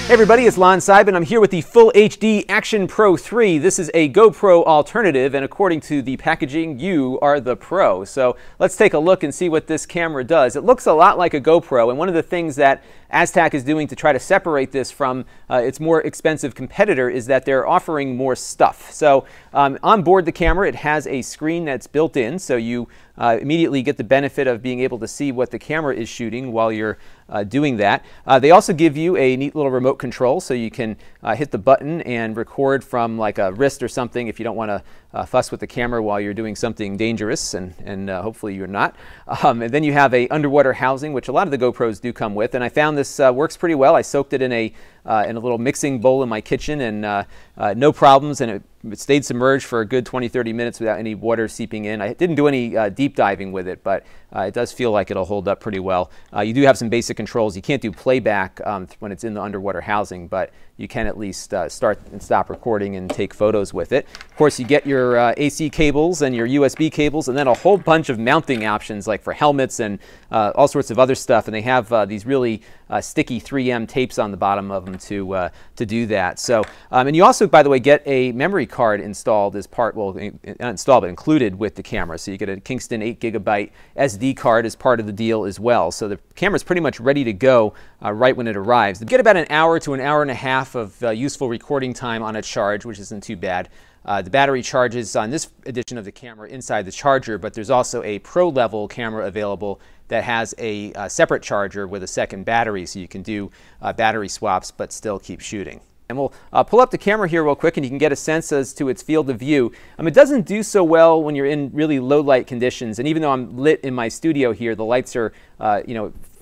Hey everybody, it's Lon.TV and I'm here with the Full HD Action Pro 3. This is a GoPro alternative, and according to the packaging, you are the pro. So let's take a look and see what this camera does. It looks a lot like a GoPro, and one of the things that Astak is doing to try to separate this from its more expensive competitor is that they're offering more stuff. So on board the camera, it has a screen that's built in, so you immediately get the benefit of being able to see what the camera is shooting while you're doing that. They also give you a neat little remote control, so you can hit the button and record from like a wrist or something if you don't want to fuss with the camera while you're doing something dangerous, and hopefully you're not. And then you have a underwater housing, which a lot of the GoPros do come with, and I found this works pretty well. I soaked it in a little mixing bowl in my kitchen, and no problems, and it stayed submerged for a good 20-30 minutes without any water seeping in. I didn't do any deep diving with it, but it does feel like it'll hold up pretty well. You do have some basic controls. You can't do playback when it's in the underwater housing, but you can at least start and stop recording and take photos with it. Of course, you get your AC cables and your USB cables, and then a whole bunch of mounting options like for helmets and all sorts of other stuff. And they have these really sticky 3M tapes on the bottom of them to do that. So, and you also, by the way, get a memory card installed as part, well, not installed, but included with the camera. So you get a Kingston 8GB SD card as part of the deal as well. So the camera's pretty much ready to go right when it arrives. You get about an hour to an hour and a half of useful recording time on a charge, which isn't too bad. The battery charges on this edition of the camera inside the charger, but there's also a pro level camera available that has a separate charger with a second battery, so you can do battery swaps but still keep shooting. And we'll pull up the camera here real quick, and you can get a sense as to its field of view. It doesn't do so well when you're in really low light conditions, and even though I'm lit in my studio here, the lights are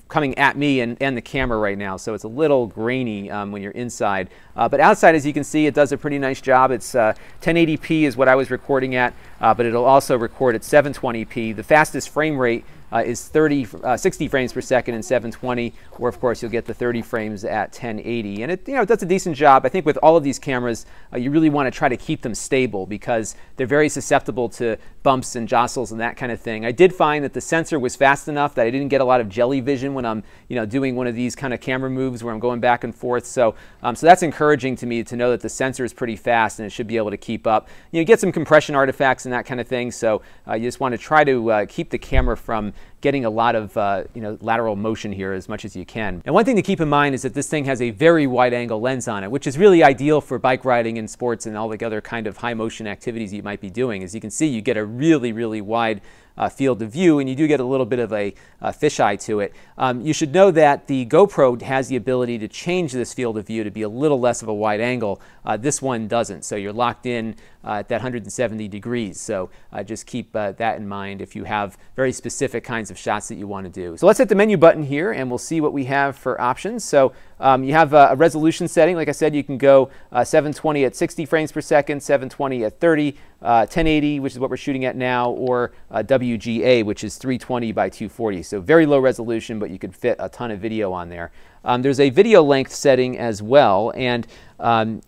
coming at me and the camera right now, so it's a little grainy when you're inside. But outside, as you can see, it does a pretty nice job. It's 1080p is what I was recording at, but it'll also record at 720p. The fastest frame rate is 60 frames per second in 720, or of course you'll get the 30 frames at 1080, and it does a decent job. I think with all of these cameras, you really want to try to keep them stable because they're very susceptible to bumps and jostles and that kind of thing. I did find that the sensor was fast enough that I didn't get a lot of jelly vision when I'm doing one of these kind of camera moves where I'm going back and forth. So so that's encouraging to me to know that the sensor is pretty fast and it should be able to keep up. You get some compression artifacts and that kind of thing, so you just want to try to keep the camera from getting a lot of lateral motion here as much as you can. And one thing to keep in mind is that this thing has a very wide angle lens on it, which is really ideal for bike riding and sports and all the other kind of high motion activities you might be doing. As you can see, you get a really, really wide field of view, and you do get a little bit of a fisheye to it. You should know that the GoPro has the ability to change this field of view to be a little less of a wide angle. This one doesn't, so you're locked in at that 170 degrees. So just keep that in mind if you have very specific kinds of shots that you want to do. So let's hit the menu button here and we'll see what we have for options. So you have a resolution setting. Like I said, you can go 720 at 60 frames per second, 720 at 30, 1080, which is what we're shooting at now, or WGA, which is 320 by 240. So very low resolution, but you could fit a ton of video on there. There's a video length setting as well, and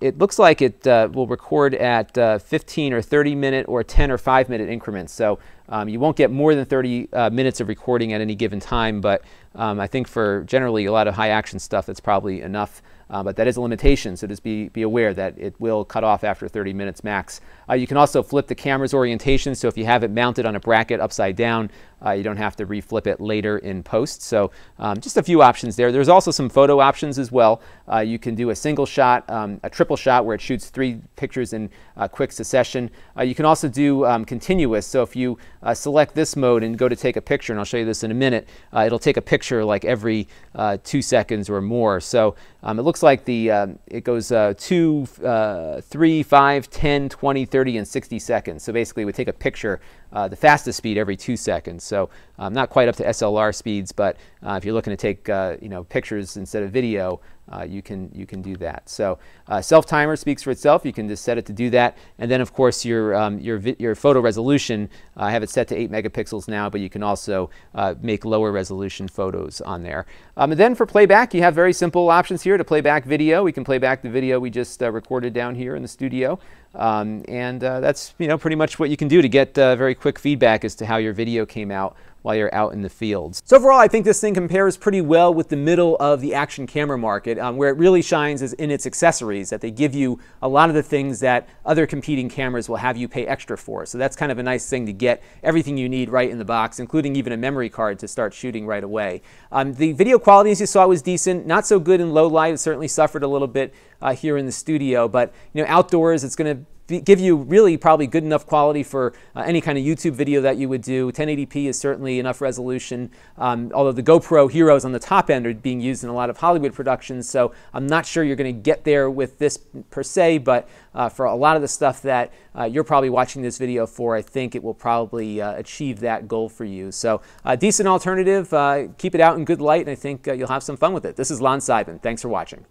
it looks like it will record at 15 or 30 minute or 10 or 5 minute increments. So you won't get more than 30 minutes of recording at any given time, but I think for generally a lot of high action stuff, that's probably enough. But that is a limitation, so just be aware that it will cut off after 30 minutes max. You can also flip the camera's orientation, so if you have it mounted on a bracket upside down, you don't have to reflip it later in post. So just a few options there. There's also some photo options as well. You can do a single shot, a triple shot where it shoots 3 pictures in quick succession. You can also do continuous, so if you select this mode and go to take a picture, and I'll show you this in a minute, it'll take a picture like every 2 seconds or more. So it looks like it goes 2, 3, 5, 10, 20, 30, and 60 seconds. So basically, we take a picture the fastest speed every 2 seconds. So not quite up to SLR speeds, but if you're looking to take pictures instead of video, you can do that. So self-timer speaks for itself. You can just set it to do that, and then of course your photo resolution. I have it set to 8 megapixels now, but you can also make lower resolution photos on there. And then for playback, you have very simple options here to play back video. We can play back the video we just recorded down here in the studio. And that's pretty much what you can do to get very quick feedback as to how your video came out while you're out in the fields. So overall, I think this thing compares pretty well with the middle of the action camera market. Where it really shines is in its accessories, that they give you a lot of the things that other competing cameras will have you pay extra for. So that's kind of a nice thing to get everything you need right in the box, including even a memory card to start shooting right away. The video quality, as you saw, was decent. Not so good in low light. It certainly suffered a little bit here in the studio, but outdoors it's going to give you really probably good enough quality for any kind of YouTube video that you would do. 1080p is certainly enough resolution, although the GoPro Heroes on the top end are being used in a lot of Hollywood productions, so I'm not sure you're going to get there with this per se, but for a lot of the stuff that you're probably watching this video for, I think it will probably achieve that goal for you. So a decent alternative. Keep it out in good light, and I think you'll have some fun with it. This is Lon.TV. Thanks for watching.